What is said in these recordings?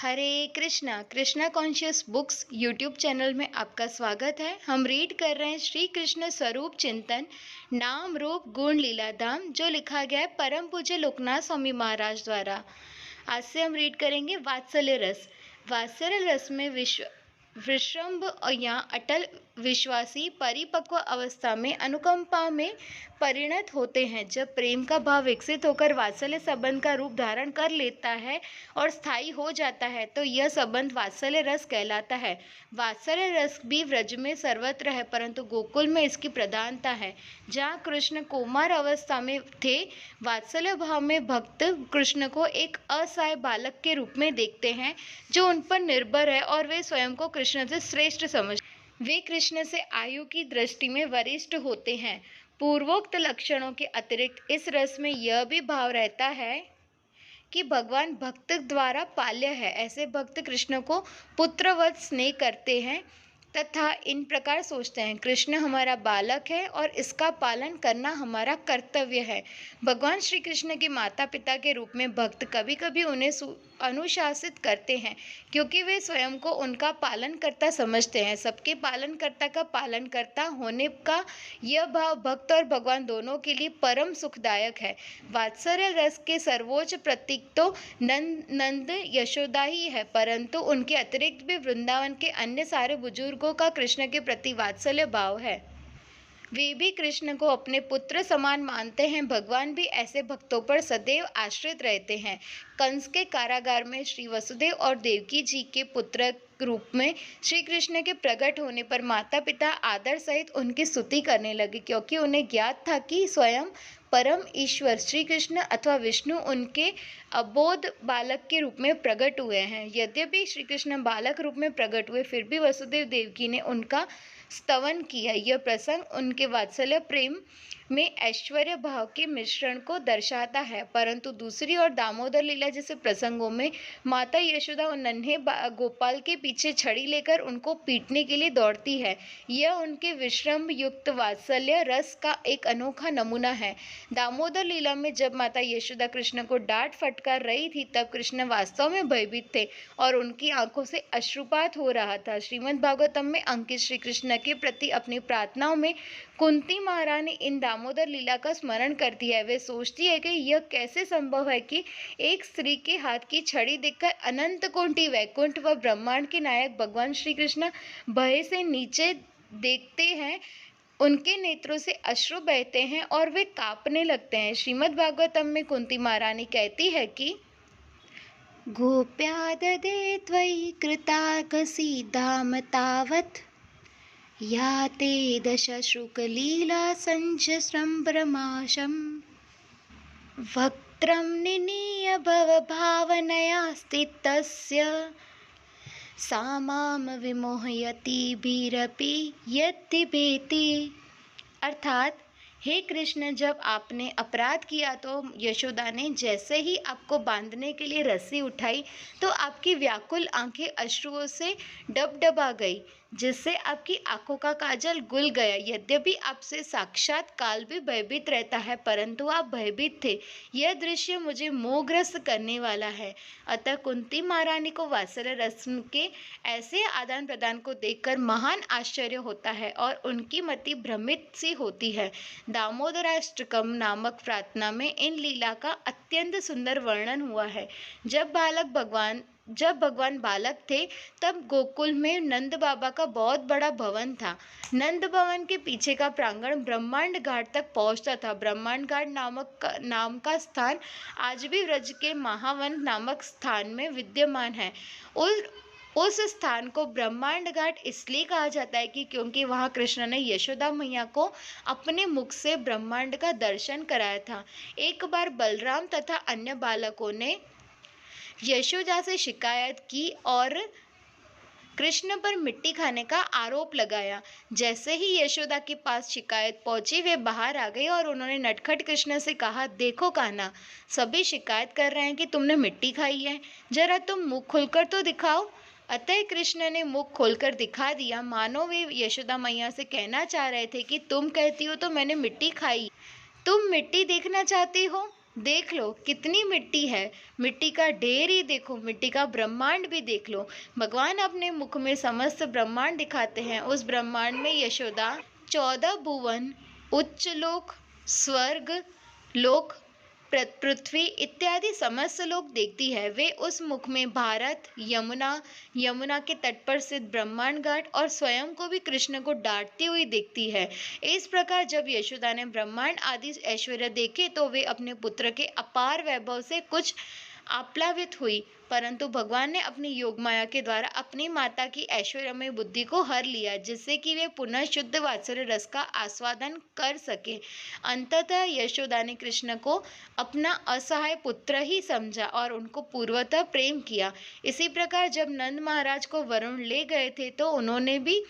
हरे Krishna Krishna conscious books YouTube channel में आपका स्वागत है। हम रीड कर रहे हैं श्री कृष्ण स्वरूप चिंतन नाम रूप गुण लीला धाम, जो लिखा गया है परम पूज्य लोकनाथ स्वामी महाराज द्वारा। आज से हम रीड करेंगे वात्सल्य रस। वात्सल्य रस में विश्रम्भ या अटल विश्वासी परिपक्व अवस्था में अनुकंपा में परिणत होते हैं। जब प्रेम का भाव विकसित होकर वात्सल्य संबंध का रूप धारण कर लेता है और स्थायी हो जाता है तो यह संबंध वात्सल्य रस कहलाता है। वात्सल्य रस भी व्रज में सर्वत्र है, परंतु गोकुल में इसकी प्रधानता है। जहाँ कृष्ण कुमार अवस्था में थे, वात्सल्य भाव में भक्त कृष्ण को एक असहाय बालक के रूप में देखते हैं जो उन पर निर्भर है और वे स्वयं को कृष्ण से श्रेष्ठ समझते। वे कृष्ण से आयु की दृष्टि में वरिष्ठ होते हैं। पूर्वोक्त लक्षणों के अतिरिक्त इस रस में यह भी भाव रहता है कि भगवान भक्त द्वारा पाल्य है। ऐसे भक्त कृष्ण को पुत्रवत स्नेह करते हैं तथा इन प्रकार सोचते हैं, कृष्ण हमारा बालक है और इसका पालन करना हमारा कर्तव्य है। भगवान श्री कृष्ण के माता पिता के रूप में भक्त कभी कभी उन्हें अनुशासित करते हैं, क्योंकि वे स्वयं को उनका पालनकर्ता समझते हैं। सबके पालनकर्ता का पालनकर्ता होने का यह भाव भक्त और भगवान दोनों के लिए परम सुखदायक है। वात्सल्य रस के सर्वोच्च प्रतीक तो नंद यशोदा ही है, परंतु उनके अतिरिक्त भी वृंदावन के अन्य सारे बुजुर्गों का कृष्ण के प्रति वात्सल्य भाव है। वे भी कृष्ण को अपने पुत्र समान मानते हैं। भगवान भी ऐसे भक्तों पर सदैव आश्रित रहते हैं। कंस के कारागार में श्री वसुदेव और देवकी जी के पुत्र रूप में श्री कृष्ण के प्रकट होने पर माता पिता आदर सहित उनकी स्तुति करने लगे, क्योंकि उन्हें ज्ञात था कि स्वयं परम ईश्वर श्री कृष्ण अथवा विष्णु उनके अबोध बालक के रूप में प्रकट हुए हैं। यद्यपि श्री कृष्ण बालक रूप में प्रकट हुए, फिर भी वसुदेव देवकी ने उनका स्तवन किया। यह प्रसंग उनके वात्सल्य प्रेम में ऐश्वर्य भाव के मिश्रण को दर्शाता है। परंतु दूसरी ओर दामोदर लीला जैसे प्रसंगों में माता यशोदा और नन्हे गोपाल के पीछे छड़ी लेकर उनको पीटने के लिए दौड़ती है। यह उनके विश्रम युक्त वात्सल्य रस का एक अनोखा नमूना है। दामोदर लीला में जब माता यशोदा कृष्ण को डांट फटकार रही थी, तब कृष्ण वास्तव में भयभीत थे और उनकी आंखों से अश्रुपात हो रहा था। श्रीमद् भागवतम में अंकित श्री कृष्ण के प्रति अपनी प्रार्थनाओं में कुंती महारानी इन दामोदर लीला का स्मरण करती है। वे सोचती है कि यह कैसे संभव है कि एक स्त्री के हाथ की छड़ी देखकर अनंत कोटि वैकुंठ व ब्रह्मांड के नायक भगवान श्री कृष्ण भय से नीचे देखते हैं। उनके नेत्रों से अश्रु बहते हैं और वे कांपने लगते हैं। श्रीमद् भागवतम में कुंती महारानी कहती है कि गोप्या ददे त्वयि कृताकसी धाम तावत् या ते दश शुकलीला संचस्रंभ्रमाशम् वक्त्रं निनीय भवभावनया स्थितस्य सा मां विमोहयतिभिरपि यद्दिभेति। अर्थात, हे कृष्ण, जब आपने अपराध किया तो यशोदा ने जैसे ही आपको बांधने के लिए रस्सी उठाई तो आपकी व्याकुल आंखें अश्रुओं से डबडबा गई, जिससे आपकी आंखों का काजल गुल गया। यद्यपि आपसे साक्षात काल भी भयभीत रहता है, परंतु आप भयभीत थे। यह दृश्य मुझे मोहग्रस्त करने वाला है। अतः कुंती महारानी को वात्सल्य रस के ऐसे आदान प्रदान को देखकर महान आश्चर्य होता है और उनकी मति भ्रमित सी होती है। दामोदराष्टकम नामक प्रार्थना में इन लीला का अत्यंत सुंदर वर्णन हुआ है। जब भगवान बालक थे, तब गोकुल में नंद बाबा का बहुत बड़ा भवन था। नंद भवन के पीछे का प्रांगण ब्रह्मांड घाट तक पहुंचता था। ब्रह्मांड घाट नाम का स्थान आज भी व्रज के महावन नामक स्थान में विद्यमान है। उस स्थान को ब्रह्मांड घाट इसलिए कहा जाता है कि क्योंकि वहां कृष्ण ने यशोदा मैया को अपने मुख से ब्रह्मांड का दर्शन कराया था। एक बार बलराम तथा अन्य बालकों ने यशोदा से शिकायत की और कृष्ण पर मिट्टी खाने का आरोप लगाया। जैसे ही यशोदा के पास शिकायत पहुंची, वे बाहर आ गई और उन्होंने नटखट कृष्ण से कहा, देखो कान्हा, सभी शिकायत कर रहे हैं कि तुमने मिट्टी खाई है, जरा तुम मुंह खोलकर तो दिखाओ। अतः कृष्ण ने मुख खोलकर दिखा दिया, मानो वे यशोदा मैया से कहना चाह रहे थे कि तुम कहती हो तो मैंने मिट्टी खाई, तुम मिट्टी देखना चाहती हो। देख लो कितनी मिट्टी है, मिट्टी का ढेर ही देखो, मिट्टी का ब्रह्मांड भी देख लो। भगवान अपने मुख में समस्त ब्रह्मांड दिखाते हैं। उस ब्रह्मांड में यशोदा 14 भुवन, उच्च लोक, स्वर्ग लोक, पृथ्वी इत्यादि समस्त लोक देखती है। वे उस मुख में भारत, यमुना, यमुना के तट पर स्थित ब्रह्मांड घाट और स्वयं को भी कृष्ण को डांटती हुई देखती है। इस प्रकार जब यशोदा ने ब्रह्मांड आदि ऐश्वर्य देखे तो वे अपने पुत्र के अपार वैभव से कुछ आप्लावित हुई, परंतु भगवान ने अपनी योग माया के द्वारा अपनी माता की ऐश्वर्यमय बुद्धि को हर लिया, जिससे कि वे पुनः शुद्ध वात्सल्य रस का आस्वादन कर सके। अंततः यशोदा ने कृष्ण को अपना असहाय पुत्र ही समझा और उनको पूर्वतः प्रेम किया। इसी प्रकार जब नंद महाराज को वरुण ले गए थे तो उन्होंने भी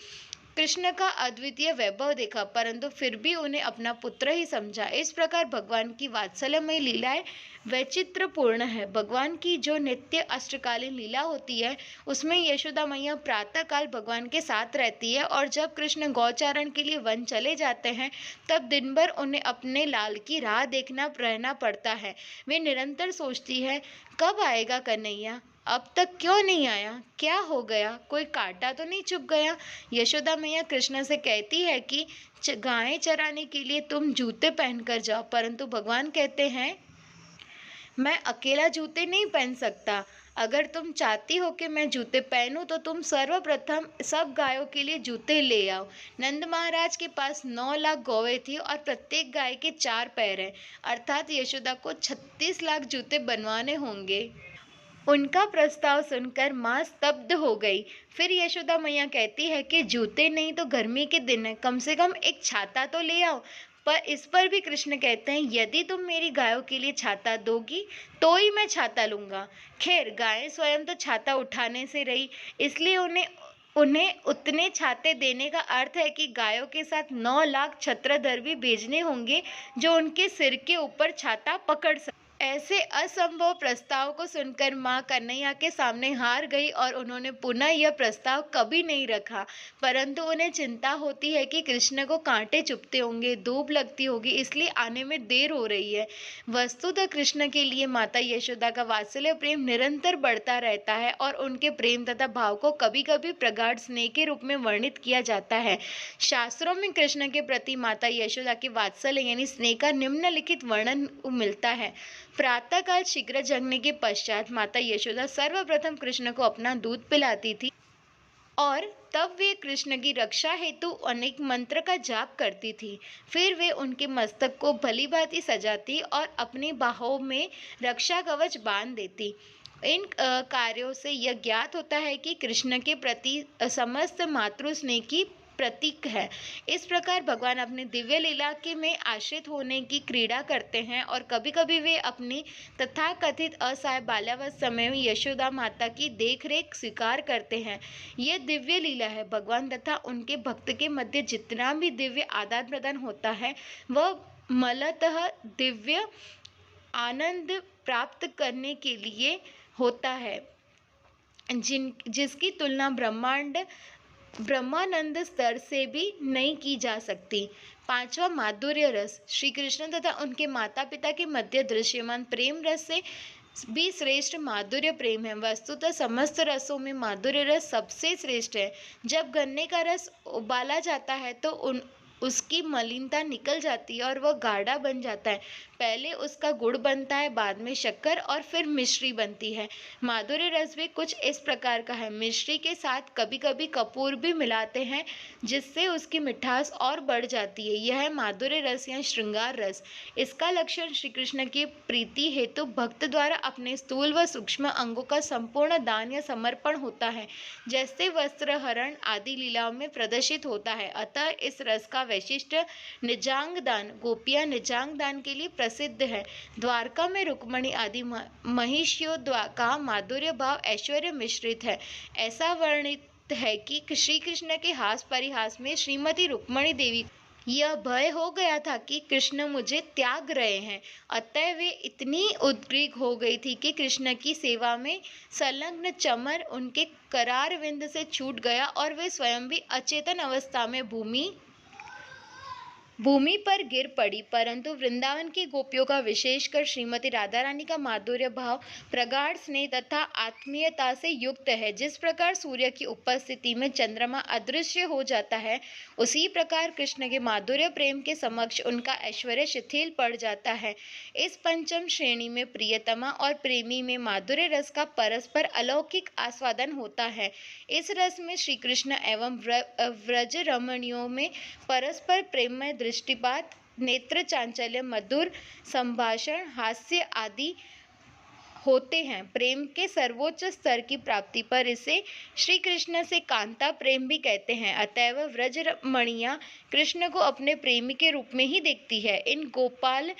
कृष्ण का अद्वितीय वैभव देखा, परंतु फिर भी उन्हें अपना पुत्र ही समझा। इस प्रकार भगवान की वात्सल्यमय लीलाएं वैचित्रपूर्ण है। भगवान की जो नित्य अष्टकालीन लीला होती है उसमें यशोदा मैया प्रातः काल भगवान के साथ रहती है, और जब कृष्ण गौचारण के लिए वन चले जाते हैं तब दिन भर उन्हें अपने लाल की राह देखना रहना पड़ता है। वे निरंतर सोचती है, कब आएगा कन्हैया, अब तक क्यों नहीं आया, क्या हो गया, कोई कांटा तो नहीं चुभ गया। यशोदा मैया कृष्ण से कहती है कि गायें चराने के लिए तुम जूते पहनकर जाओ, परंतु भगवान कहते हैं मैं अकेला जूते नहीं पहन सकता। अगर तुम चाहती हो कि मैं जूते पहनूं तो तुम सर्वप्रथम सब गायों के लिए जूते ले आओ। नंद महाराज के पास 9 लाख गौवें थी और प्रत्येक गाय के 4 पैर हैं, अर्थात यशोदा को 36 लाख जूते बनवाने होंगे। उनका प्रस्ताव सुनकर माँ स्तब्ध हो गई। फिर यशोदा मैया कहती है कि जूते नहीं तो गर्मी के दिन है, कम से कम एक छाता तो ले आओ। पर इस पर भी कृष्ण कहते हैं, यदि तुम मेरी गायों के लिए छाता दोगी तो ही मैं छाता लूंगा। खैर गायें स्वयं तो छाता उठाने से रही, इसलिए उन्हें उन्हें उतने छाते देने का अर्थ है कि गायों के साथ 9 लाख छत्रधर भी भेजने होंगे जो उनके सिर के ऊपर छाता पकड़ सके। ऐसे असंभव प्रस्ताव को सुनकर माँ कन्हैया के सामने हार गई और उन्होंने पुनः यह प्रस्ताव कभी नहीं रखा। परंतु उन्हें चिंता होती है कि कृष्ण को कांटे चुभते होंगे, धूप लगती होगी, इसलिए आने में देर हो रही है। वस्तुतः कृष्ण के लिए माता यशोदा का वात्सल्य प्रेम निरंतर बढ़ता रहता है और उनके प्रेम तथा भाव को कभी कभी प्रगाढ़ स्नेह के रूप में वर्णित किया जाता है। शास्त्रों में कृष्ण के प्रति माता यशोदा के वात्सल्य यानी स्नेह का निम्नलिखित वर्णन मिलता है। प्रातःकाल शीघ्र जगने के पश्चात माता यशोदा सर्वप्रथम कृष्ण को अपना दूध पिलाती थी और तब वे कृष्ण की रक्षा हेतु अनेक मंत्र का जाप करती थी। फिर वे उनके मस्तक को भली भांति सजाती और अपनी बाहों में रक्षा कवच बांध देती। इन कार्यों से यह ज्ञात होता है कि कृष्ण के प्रति समस्त मातृ स्नेह की प्रतीक है। इस प्रकार भगवान अपने दिव्य लीला के में आश्रित होने की क्रीड़ा करते हैं और कभी कभी वे अपनी तथाकथित असहाय बाल्यावस्था समय में यशोदा माता की देखरेख स्वीकार करते हैं। यह दिव्य लीला है। भगवान तथा उनके भक्त के मध्य जितना भी दिव्य आदान प्रदान होता है वह मूलतः दिव्य आनंद प्राप्त करने के लिए होता है, जिसकी तुलना ब्रह्मानंद स्तर से भी नहीं की जा सकती। पांचवा माधुर्य रस। श्री कृष्ण तथा उनके माता पिता के मध्य दृश्यमान प्रेम रस से भी श्रेष्ठ माधुर्य प्रेम है। वस्तुतः समस्त रसों में माधुर्य रस सबसे श्रेष्ठ है। जब गन्ने का रस उबाला जाता है तो उसकी मलिनता निकल जाती है और वह गाढ़ा बन जाता है। पहले उसका गुड़ बनता है, बाद में शक्कर और फिर मिश्री बनती है। माधुर्य रस भी कुछ इस प्रकार का है। मिश्री के साथ कभी कभी कपूर भी मिलाते हैं जिससे उसकी मिठास और बढ़ जाती है। यह है माधुर्य रस या श्रृंगार रस। इसका लक्षण श्री कृष्ण की प्रीति हेतु भक्त द्वारा अपने स्थूल व सूक्ष्म अंगों का संपूर्ण दान या समर्पण होता है, जैसे वस्त्र हरण आदि लीलाओं में प्रदर्शित होता है। अतः इस रस का वैशिष्ट निजांग दान, गोपियां निजांग दान के लिए प्रसिद्ध है। द्वारका में रुक्मणी आदि महिषियों का माधुर्य भाव ऐश्वर्य मिश्रित है। ऐसा वर्णित है कि श्री कृष्ण के हास परिहास में श्रीमती रुक्मणी देवी यह भय हो गया था कि कृष्ण मुझे त्याग रहे हैं। अतः वे इतनी उद्ग्रीक हो गई थी कि कृष्ण की सेवा में संलग्न चमर उनके करार विंद से छूट गया और वे स्वयं भी अचेतन अवस्था में भूमि भूमि पर गिर पड़ी, परंतु वृंदावन की गोपियों का, विशेषकर श्रीमती राधा रानी का माधुर्य भाव प्रगाढ़ स्नेह तथा आत्मीयता से युक्त है। जिस प्रकार सूर्य की उपस्थिति में चंद्रमा अदृश्य हो जाता है, उसी प्रकार कृष्ण के माधुर्य प्रेम के समक्ष उनका ऐश्वर्य शिथिल पड़ जाता है। इस पंचम श्रेणी में प्रियतमा और प्रेमी में माधुर्य रस का परस्पर अलौकिक आस्वादन होता है। इस रस में श्री कृष्ण एवं व्रज रमणियों में परस्पर प्रेममय दृष्टिपात, नेत्र चांचल्य, मधुर संभाषण, हास्य आदि होते हैं। प्रेम के सर्वोच्च स्तर की प्राप्ति पर इसे श्री कृष्ण से कांता प्रेम भी कहते हैं। अतएव व्रजमणियां कृष्ण को अपने प्रेमी के रूप में ही देखती है। इन गोपाल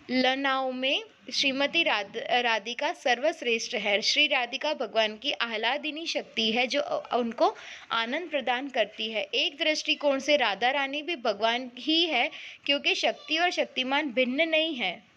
लनाओं में श्रीमती राधिका सर्वश्रेष्ठ है। श्री राधिका भगवान की आह्लादिनी शक्ति है जो उनको आनंद प्रदान करती है। एक दृष्टिकोण से राधा रानी भी भगवान ही है, क्योंकि शक्ति और शक्तिमान भिन्न नहीं है।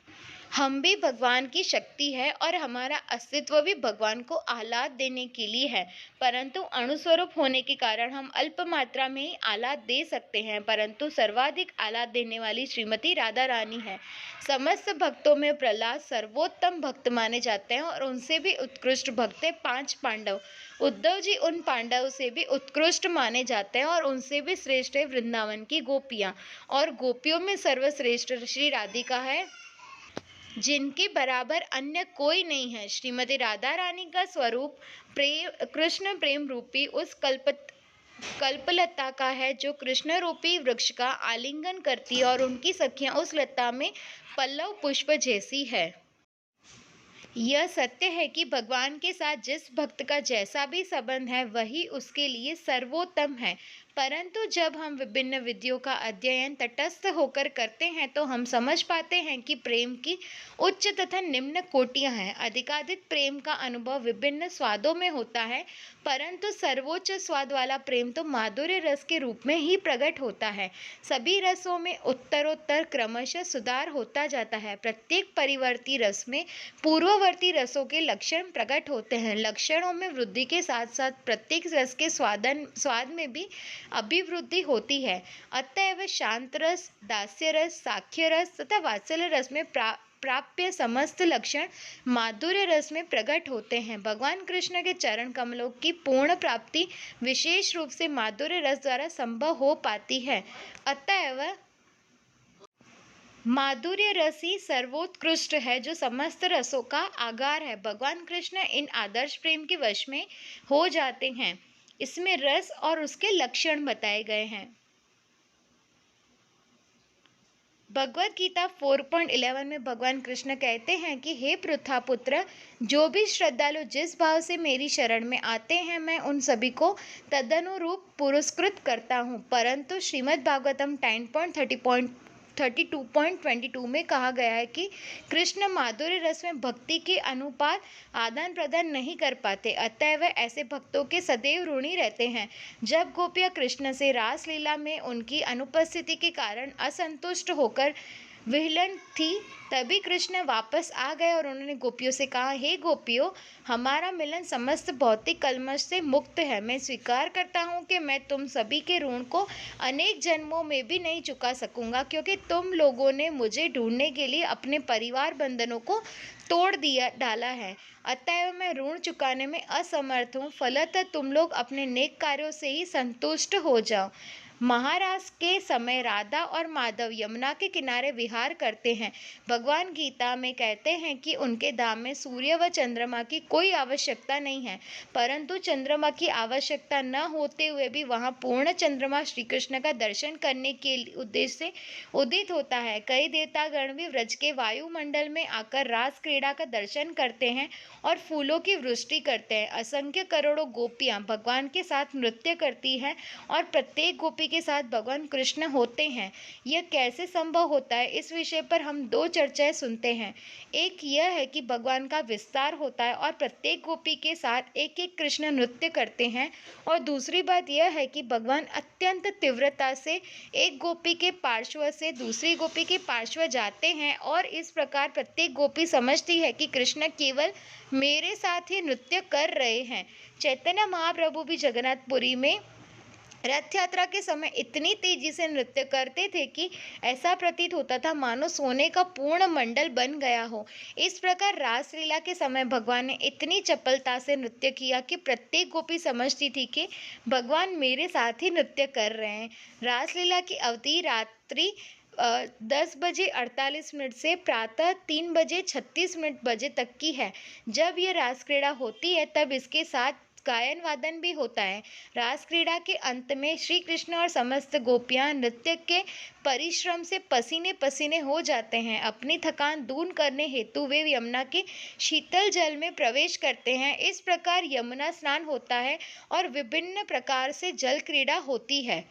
हम भी भगवान की शक्ति है और हमारा अस्तित्व भी भगवान को आह्लाद देने के लिए है, परंतु अणुस्वरूप होने के कारण हम अल्प मात्रा में ही आह्लाद दे सकते हैं, परंतु सर्वाधिक आह्लाद देने वाली श्रीमती राधा रानी है। समस्त भक्तों में प्रहलाद सर्वोत्तम भक्त माने जाते हैं और उनसे भी उत्कृष्ट भक्त है 5 पांडव। उद्धव जी उन पांडव से भी उत्कृष्ट माने जाते हैं और उनसे भी श्रेष्ठ है वृंदावन की गोपियां, और गोपियों में सर्वश्रेष्ठ श्री राधिका है, जिनके बराबर अन्य कोई नहीं है। श्रीमती राधा रानी का स्वरूप कृष्ण प्रेम रूपी उस कल्पलता का है जो कृष्ण रूपी वृक्ष का आलिंगन करती है, और उनकी सखियां उस लता में पल्लव पुष्प जैसी है। यह सत्य है कि भगवान के साथ जिस भक्त का जैसा भी संबंध है वही उसके लिए सर्वोत्तम है, परंतु जब हम विभिन्न विधियों का अध्ययन तटस्थ होकर करते हैं तो हम समझ पाते हैं कि प्रेम की उच्च तथा निम्न कोटियां हैं। अधिकाधिक प्रेम का अनुभव विभिन्न स्वादों में होता है, परंतु सर्वोच्च स्वाद वाला प्रेम तो माधुर्य रस के रूप में ही प्रकट होता है। सभी रसों में उत्तरोत्तर क्रमशः सुधार होता जाता है। प्रत्येक परिवर्ती रस में पूर्ववर्ती रसों के लक्षण प्रकट होते हैं। लक्षणों में वृद्धि के साथ साथ प्रत्येक रस के स्वाद में भी अभिवृद्धि होती है। अतएव शांत रस, दास्य रस, साख्य रस तथा वात्सल्य रस में प्राप्य समस्त लक्षण माधुर्य रस में प्रकट होते हैं। भगवान कृष्ण के चरण कमलों की पूर्ण प्राप्ति विशेष रूप से माधुर्य रस द्वारा संभव हो पाती है। अतएव माधुर्य रस ही सर्वोत्कृष्ट है जो समस्त रसों का आगार है। भगवान कृष्ण इन आदर्श प्रेम के वश में हो जाते हैं। इसमें रस और उसके लक्षण बताए गए हैं। भगवद गीता 4.11 में भगवान कृष्ण कहते हैं कि हे पृथा पुत्र, जो भी श्रद्धालु जिस भाव से मेरी शरण में आते हैं मैं उन सभी को तदनुरूप पुरस्कृत करता हूँ। परंतु श्रीमद् भागवतम 10.32 में कहा गया है कि कृष्ण माधुर्य रस में भक्ति के अनुपात आदान प्रदान नहीं कर पाते, अतएव ऐसे भक्तों के सदैव ऋणी रहते हैं। जब गोपियां कृष्ण से रास लीला में उनकी अनुपस्थिति के कारण असंतुष्ट होकर विहलन थी, तभी कृष्ण वापस आ गए और उन्होंने गोपियों से कहा, हे गोपियों, हमारा मिलन समस्त भौतिक कलमश से मुक्त है। मैं स्वीकार करता हूँ कि मैं तुम सभी के ऋण को अनेक जन्मों में भी नहीं चुका सकूंगा, क्योंकि तुम लोगों ने मुझे ढूंढने के लिए अपने परिवार बंधनों को तोड़ डाला है। अतएव मैं ऋण चुकाने में असमर्थ हूँ। फलतः तुम लोग अपने नेक कार्यों से ही संतुष्ट हो जाओ। महारास के समय राधा और माधव यमुना के किनारे विहार करते हैं। भगवान गीता में कहते हैं कि उनके धाम में सूर्य व चंद्रमा की कोई आवश्यकता नहीं है, परंतु चंद्रमा की आवश्यकता न होते हुए भी वहां पूर्ण चंद्रमा श्री कृष्ण का दर्शन करने के उद्देश्य से उदित होता है। कई देवतागण भी व्रज के वायुमंडल में आकर रास क्रीड़ा का दर्शन करते हैं और फूलों की वृष्टि करते हैं। असंख्य करोड़ों गोपियां भगवान के साथ नृत्य करती हैं और प्रत्येक गोपी के साथ भगवान कृष्ण होते हैं। यह कैसे संभव होता है, इस विषय पर हम 2 चर्चाएं सुनते हैं। एक यह है कि भगवान का विस्तार होता है और प्रत्येक गोपी के साथ एक एक कृष्ण नृत्य करते हैं, और दूसरी बात यह है कि भगवान अत्यंत तीव्रता से एक गोपी के पार्श्व से दूसरी गोपी के पार्श्व जाते हैं, और इस प्रकार प्रत्येक गोपी समझती है कि कृष्ण केवल मेरे साथ ही नृत्य कर रहे हैं। चैतन्य महाप्रभु भी जगन्नाथपुरी में रथ यात्रा के समय इतनी तेजी से नृत्य करते थे कि ऐसा प्रतीत होता था मानो सोने का पूर्ण मंडल बन गया हो। इस प्रकार रासलीला के समय भगवान ने इतनी चपलता से नृत्य किया कि प्रत्येक गोपी समझती थी कि भगवान मेरे साथ ही नृत्य कर रहे हैं। रासलीला की अवधि रात्रि 10 बजे 48 मिनट से प्रातः 3 बजे 36 मिनट बजे तक की है। जब यह रास क्रीड़ा होती है तब इसके साथ गायन वादन भी होता है। रास क्रीड़ा के अंत में श्री कृष्ण और समस्त गोपियां नृत्य के परिश्रम से पसीने पसीने हो जाते हैं। अपनी थकान दूर करने हेतु वे यमुना के शीतल जल में प्रवेश करते हैं। इस प्रकार यमुना स्नान होता है और विभिन्न प्रकार से जल क्रीड़ा होती है।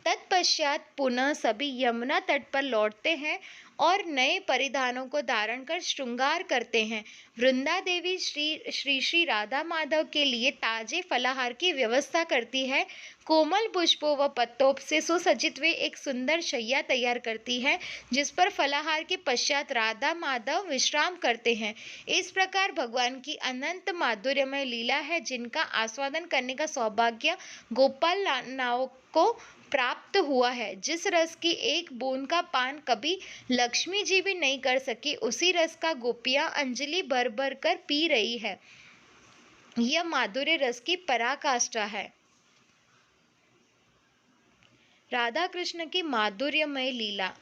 तत्पश्चात पुनः सभी यमुना तट पर लौटते हैं और नए परिधानों को धारण कर श्रृंगार करते हैं। वृंदा देवी श्री राधा माधव के लिए ताजे फलाहार की व्यवस्था करती है। कोमल पुष्पों व पत्तों से सुसज्जित वे एक सुंदर शैया तैयार करती है जिस पर फलाहार के पश्चात राधा माधव विश्राम करते हैं। इस प्रकार भगवान की अनंत माधुर्यमय लीला है जिनका आस्वादन करने का सौभाग्य गोपाल नाव को प्राप्त हुआ है। जिस रस की एक बूंद का पान कभी लक्ष्मी जी भी नहीं कर सकी, उसी रस का गोपियां अंजलि भर भर कर पी रही है। यह माधुर्य रस की पराकाष्ठा है। राधा कृष्ण की माधुर्यमय लीला।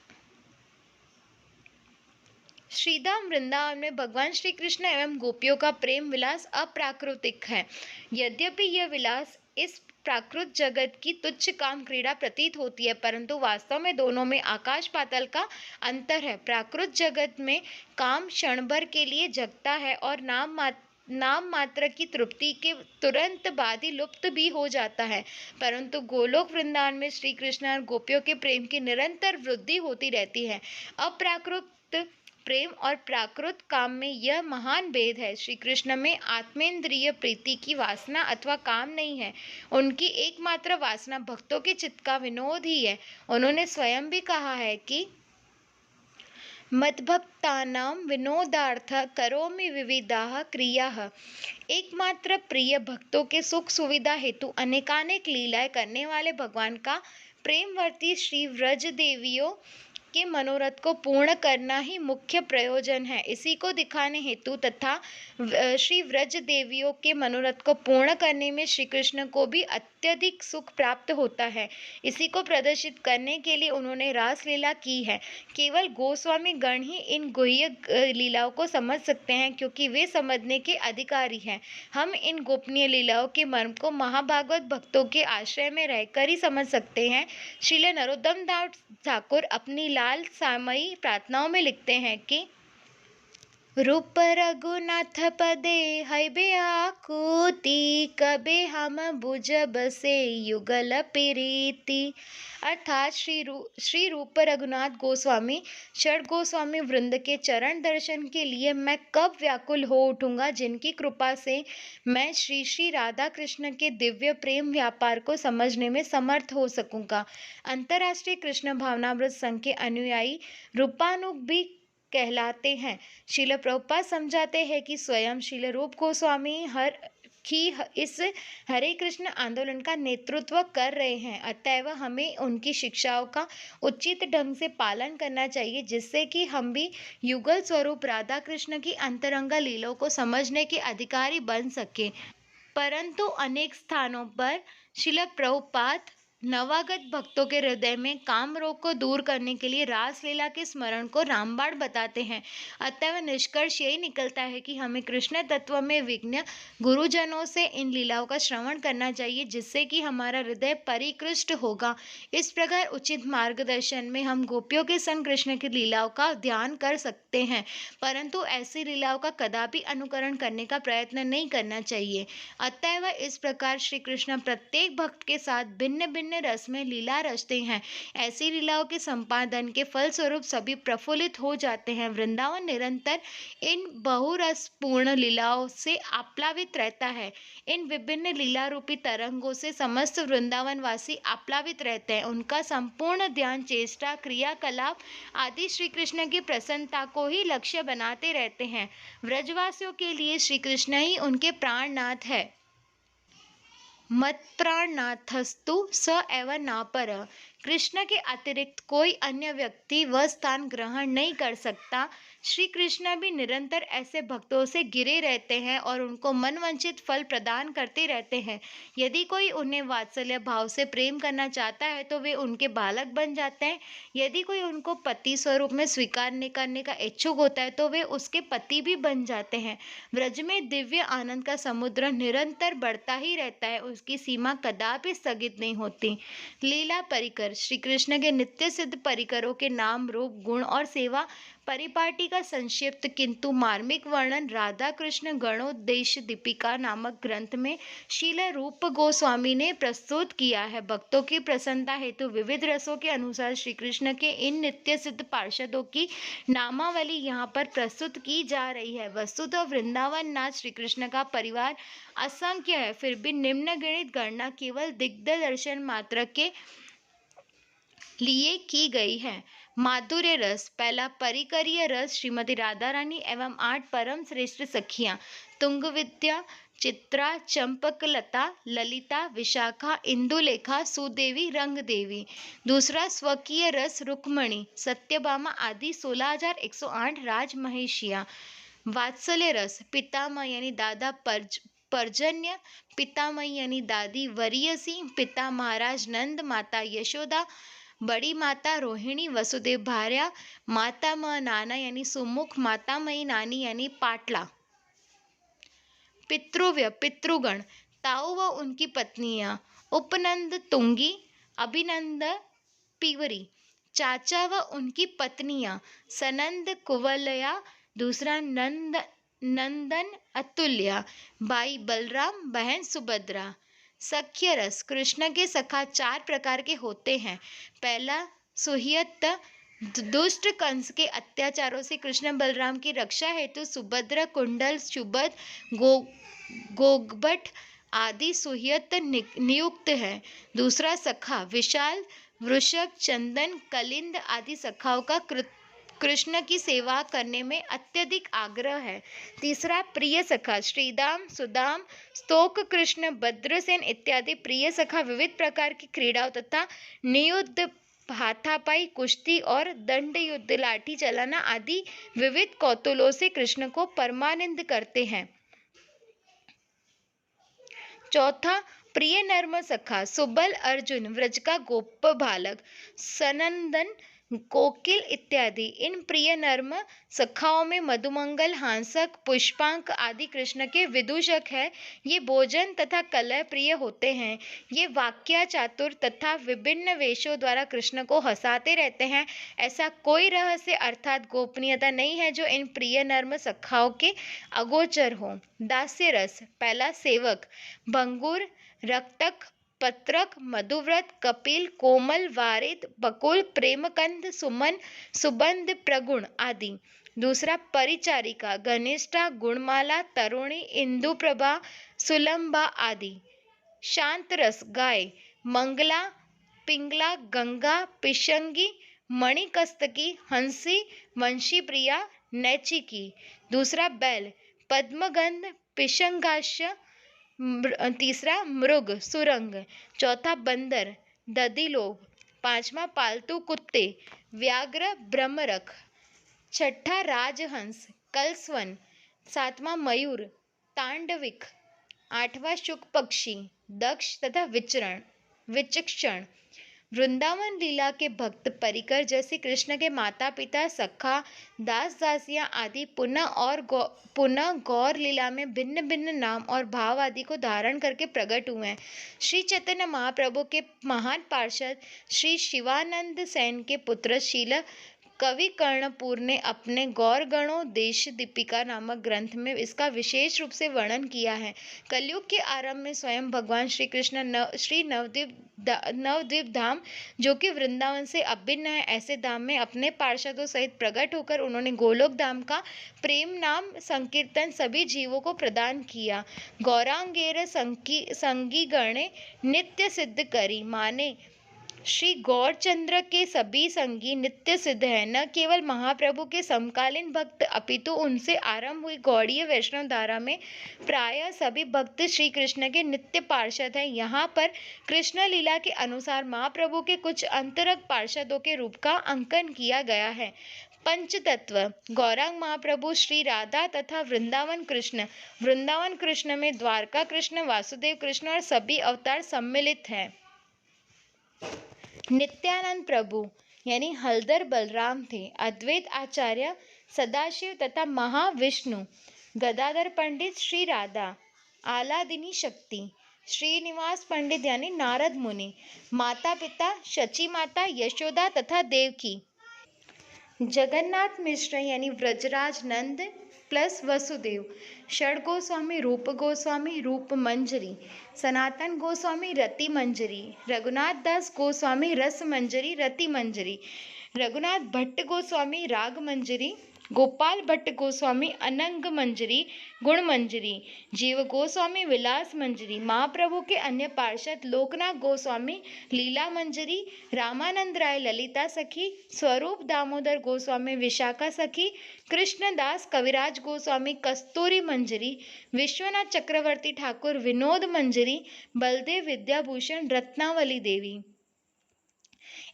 श्रीधाम वृंदावन में भगवान श्री कृष्ण एवं गोपियों का प्रेम विलास अप्राकृतिक है। यद्यपि यह विलास इस प्राकृत जगत की तुच्छ काम क्रीड़ा प्रतीत होती है, परंतु वास्तव में दोनों में आकाश पाताल का अंतर है। प्राकृत जगत में काम क्षण भर के लिए जगता है और नाम मात्र की तृप्ति के तुरंत बाद ही लुप्त भी हो जाता है, परंतु गोलोक वृंदावन में श्री कृष्ण और गोपियों के प्रेम की निरंतर वृद्धि होती रहती है। अप्राकृत प्रेम और प्राकृत काम में यह महान भेद है। श्री कृष्ण में आत्मेंद्रिय प्रीति की वासना अथवा काम नहीं है। उनकी एकमात्र वासना भक्तों के चित्त का विनोद ही है। उन्होंने स्वयं भी कहा है कि मद्भक्तानां विनोदार्थ करोमि विविधाः क्रियाः। एकमात्र प्रिय भक्तों के सुख सुविधा हेतु अनेकानेक लीलाएं करने वाले भगवान का प्रेमवर्ती श्री व्रज देवियों के मनोरथ को पूर्ण करना ही मुख्य प्रयोजन है। इसी को दिखाने हेतु तथा श्री व्रज देवियों के मनोरथ को पूर्ण करने में श्री कृष्ण को भी अत्यधिक सुख प्राप्त होता है। इसी को प्रदर्शित करने के लिए उन्होंने रासलीला की है। केवल गोस्वामी गण ही इन गुह्य लीलाओं को समझ सकते हैं, क्योंकि वे समझने के अधिकारी हैं। हम इन गोपनीय लीलाओं के मर्म को महाभागवत भक्तों के आश्रय में रहकर ही समझ सकते हैं। श्रील नरोत्तम दास ठाकुर अपनी लाल सामयी प्रार्थनाओं में लिखते हैं कि रूप रघुनाथ पदे हैबे आकुति, कबे हम बुझ बसे युगल प्रीति। अर्थात श्री रूप रघुनाथ गोस्वामी षड गोस्वामी वृंद के चरण दर्शन के लिए मैं कब व्याकुल हो उठूंगा, जिनकी कृपा से मैं श्री श्री राधा कृष्ण के दिव्य प्रेम व्यापार को समझने में समर्थ हो सकूंगा। अंतर्राष्ट्रीय कृष्ण भावनामृत संघ के अनुयायी रूपानुग भी कहलाते हैं। श्रील प्रभुपाद समझाते हैं कि स्वयं श्रील रूप गोस्वामी इस हरे कृष्ण आंदोलन का नेतृत्व कर रहे हैं। अतएव हमें उनकी शिक्षाओं का उचित ढंग से पालन करना चाहिए, जिससे कि हम भी युगल स्वरूप राधा कृष्ण की अंतरंगा लीलाओं को समझने के अधिकारी बन सके। परंतु अनेक स्थानों पर श्रील प्रभुपाद नवागत भक्तों के हृदय में काम रोग को दूर करने के लिए रासलीला के स्मरण को रामबाण बताते हैं। अतः निष्कर्ष यही निकलता है कि हमें कृष्ण तत्व में विज्ञ गुरुजनों से इन लीलाओं का श्रवण करना चाहिए, जिससे कि हमारा हृदय परिकृष्ट होगा। इस प्रकार उचित मार्गदर्शन में हम गोपियों के संग कृष्ण की लीलाओं का ध्यान कर सकते हैं, परंतु ऐसी लीलाओं का कदापि अनुकरण करने का प्रयत्न नहीं करना चाहिए। अतएव इस प्रकार श्री कृष्ण प्रत्येक भक्त के साथ भिन्न भिन्न रस में लीला रचते हैं। ऐसी लीलाओं के संपादन के फलस्वरूप सभी प्रफुल्लित हो जाते हैं। वृंदावन निरंतर इन बहुरसपूर्ण लीलाओं से आप्लावित रहता है। इन विभिन्न लीला रूपी तरंगों से समस्त वृंदावन वासी आप्लावित रहते हैं। उनका संपूर्ण ध्यान, चेष्टा, क्रियाकलाप आदि श्री कृष्ण की प्रसन्नता को ही लक्ष्य बनाते रहते हैं। व्रजवासियों के लिए श्री कृष्ण ही उनके प्राणनाथ है। मत्प्राणनाथस्तु स एव नापरः। कृष्ण के अतिरिक्त कोई अन्य व्यक्ति वह स्थान ग्रहण नहीं कर सकता। श्री कृष्ण भी निरंतर ऐसे भक्तों से घिरे रहते हैं और उनको मनवांछित फल प्रदान करते रहते हैं। यदि कोई उन्हें वात्सल्य भाव से प्रेम करना चाहता है तो वे उनके बालक बन जाते हैं। यदि कोई उनको पति स्वरूप में स्वीकार करने का इच्छुक होता है तो वे उसके पति भी बन जाते हैं। ब्रज में दिव्य आनंद का समुद्र निरंतर बढ़ता ही रहता है, उसकी सीमा कदापि स्थगित नहीं होती। लीला परिकर। श्री कृष्ण के नित्य सिद्ध परिकरों के नाम, रूप, गुण और सेवा परिपाटी का संक्षिप्त किंतु मार्मिक वर्णन राधा कृष्ण गणोदेश दीपिका नामक ग्रंथ में शील रूप गोस्वामी ने प्रस्तुत किया है। भक्तों की प्रसन्नता हेतु विविध रसों के अनुसार श्री कृष्ण के इन नित्य सिद्ध पार्षदों की नामावली यहाँ पर प्रस्तुत की जा रही है। वस्तुतः वृंदावन नाथ श्री कृष्ण का परिवार असंख्य है, फिर भी निम्नलिखित गणना केवल दिग्गज दर्शन मात्र के लिए की गई है। माधुर्य रस। पहला परिकरीय रस श्रीमती राधा रानी एवं 8 परम श्रेष्ठ सखियां तुंग विद्या, चित्रा, चंपकलता, ललिता, विशाखा, इंदुलेखा, सुदेवी, रंग देवी। दूसरा स्वकीय रस रुक्मणी, सत्यभामा आदि 16,108 राजमहिषियां। वात्सल्य रस। पितामह यानी दादा पर्जन्य, पितामही यानी दादी वरीयसी, पिता महाराज नंद, माता यशोदा, बड़ी माता रोहिणी, वसुदेव भार्या, मातामह नाना यानी सुमुख, मातामही नानी यानी पाटला। पितृव्य पितृगण, ताऊ व उनकी पत्नियां, उपनंद तुंगी, अभिनंद पीवरी, चाचा व उनकी पत्नियां, सनंद कुवलया, दूसरा नंदन अतुल्या, भाई बलराम, बहन सुभद्रा। सख्य रस। कृष्ण के सखा 4 प्रकार के होते हैं। पहला सुहियत, दुष्ट कंस के अत्याचारों से कृष्ण बलराम की रक्षा हेतु सुभद्रा, कुंडल, सुबद, गोगभट आदि सुहियत नियुक्त है। दूसरा सखा विशाल, वृषभ, चंदन, कलिंद आदि सखाओं का कृष्ण की सेवा करने में अत्यधिक आग्रह है। तीसरा प्रिय सखा, श्रीदाम, सुदाम, स्तोक कृष्ण, भद्रसेन इत्यादि प्रिय सखा विविध प्रकार की क्रीड़ाओं तथा नियुद्ध, हाथापाई, कुश्ती और दंड युद्ध, लाठी चलाना आदि विविध कौतूलों से कृष्ण को परमानंद करते हैं। चौथा प्रिय नर्म सखा, सुबल, अर्जुन, व्रज का गोप बालक, सनंदन, कोकिल इत्यादि। इन प्रिय नर्म सखाओं में मधुमंगल, हांसक, पुष्पांक आदि कृष्ण के विदूषक है। ये भोजन तथा कलह प्रिय होते हैं। ये वाक्या चातुर तथा विभिन्न वेशों द्वारा कृष्ण को हंसाते रहते हैं। ऐसा कोई रहस्य अर्थात गोपनीयता नहीं है जो इन प्रिय नर्म सखाओं के अगोचर हो। दास्य रस। पहला सेवक, भंगुर, रक्तक, पत्रक, मधुव्रत, कपिल, कोमल, वारिद, बकुल, प्रेमकंद, सुमन, सुबंध, प्रगुण आदि। दूसरा परिचारिका, घनिष्ठा, गुणमाला, तरुणी, इंदुप्रभा, सुलंबा आदि। शांत रस। गाय, मंगला, पिंगला, गंगा, पिशंगी, मणिकस्तकी, हंसी, वंशीप्रिया, नैचिकी। दूसरा बैल, पद्मगंध, पिशंगाश्य। तीसरा मृग, सुरंग। चौथा बंदर, दधिलोभ। पांचवा पालतू कुत्ते, व्याघ्र, ब्रह्मरख। छठा राजहंस, कलस्वन। सातवां मयूर, तांडविक। आठवां शुक पक्षी, दक्ष तथा विचक्षण। वृंदावन लीला के भक्त परिकर जैसे कृष्ण के माता पिता, सखा, दास दासियां आदि पुनः गौर लीला में भिन्न भिन्न नाम और भाव आदि को धारण करके प्रकट हुए हैं। श्री चैतन्य महाप्रभु के महान पार्षद श्री शिवानंद सेन के पुत्र शील कवि कर्णपुर ने अपने गौर गणों देश दीपिका नामक ग्रंथ में इसका विशेष रूप से वर्णन किया है। कलयुग के आरंभ में स्वयं भगवान श्री कृष्ण श्री नवद्वीप धाम जो कि वृंदावन से अभिन्न है, ऐसे धाम में अपने पार्षदों सहित प्रकट होकर उन्होंने गोलोक धाम का प्रेम नाम संकीर्तन सभी जीवों को प्रदान किया। गौरांगेर संगी गणे नित्य सिद्ध करी माने श्री गौरचंद्र के सभी संगी नित्य सिद्ध हैं। न केवल महाप्रभु के समकालीन भक्त अपितु उनसे आरंभ हुई गौड़ीय वैष्णव धारा में प्रायः सभी भक्त श्री कृष्ण के नित्य पार्षद हैं। यहाँ पर कृष्ण लीला के अनुसार महाप्रभु के कुछ अंतरंग पार्षदों के रूप का अंकन किया गया है। पंचतत्व गौरांग महाप्रभु श्री राधा तथा वृंदावन कृष्ण। वृंदावन कृष्ण में द्वारका कृष्ण, वासुदेव कृष्ण और सभी अवतार सम्मिलित हैं। नित्यानंद प्रभु यानी हलधर बलराम थे। अद्वैत आचार्य सदाशिव तथा महाविष्णु। गदाधर पंडित श्री राधा। आलादिनी शक्ति श्रीनिवास पंडित यानी नारद मुनि। माता पिता शची माता, यशोदा तथा देवकी। जगन्नाथ मिश्र यानी व्रजराज नंद प्लस वसुदेव। षड गोस्वामी रूप गोस्वामी रूप मंजरी। सनातन गोस्वामी रति मंजरी। रघुनाथ दास गोस्वामी रस मंजरी रति मंजरी। रघुनाथ भट्ट गोस्वामी राग मंजरी। गोपाल भट्ट गोस्वामी अनंग मंजरी गुण मंजरी। जीव गोस्वामी विलास मंजरी। महाप्रभु के अन्य पार्षद लोकनाथ गोस्वामी लीला मंजरी। रामानंद राय ललिता सखी। स्वरूप दामोदर गोस्वामी विशाखा सखी। कृष्णदास कविराज गोस्वामी कस्तूरी मंजरी। विश्वनाथ चक्रवर्ती ठाकुर विनोद मंजरी। बलदेव विद्याभूषण रत्नावली देवी।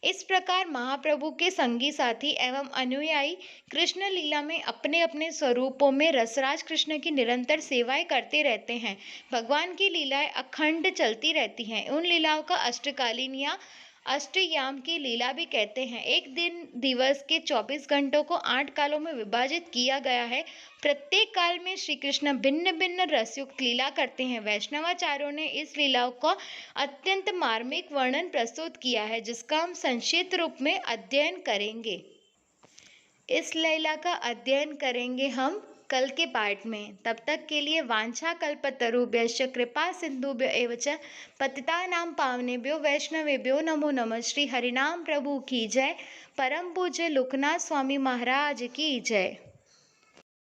इस प्रकार महाप्रभु के संगी साथी एवं अनुयायी कृष्ण लीला में अपने अपने स्वरूपों में रसराज कृष्ण की निरंतर सेवाएं करते रहते हैं। भगवान की लीलाएं अखंड चलती रहती हैं। उन लीलाओं का अष्टकालीन या अष्टयाम की लीला भी कहते हैं। एक दिन दिवस के 24 घंटों को 8 कालों में विभाजित किया गया है। प्रत्येक काल में श्री कृष्ण भिन्न भिन्न रसयुक्त लीला करते हैं। वैष्णवाचार्यों ने इस लीलाओं का अत्यंत मार्मिक वर्णन प्रस्तुत किया है, जिसका हम संक्षिप्त रूप में अध्ययन करेंगे। इस लीला का अध्ययन करेंगे हम कल के पाठ में। तब तक के लिए वांछा कल्पतरुभ्यश्च कृपा सिंधुभ्य एव च पतितानां पावनेभ्यो वैष्णवेभ्यो नमो नमः। श्री हरिनाम प्रभु की जय। परम पूज्य लोकनाथ स्वामी महाराज की जय।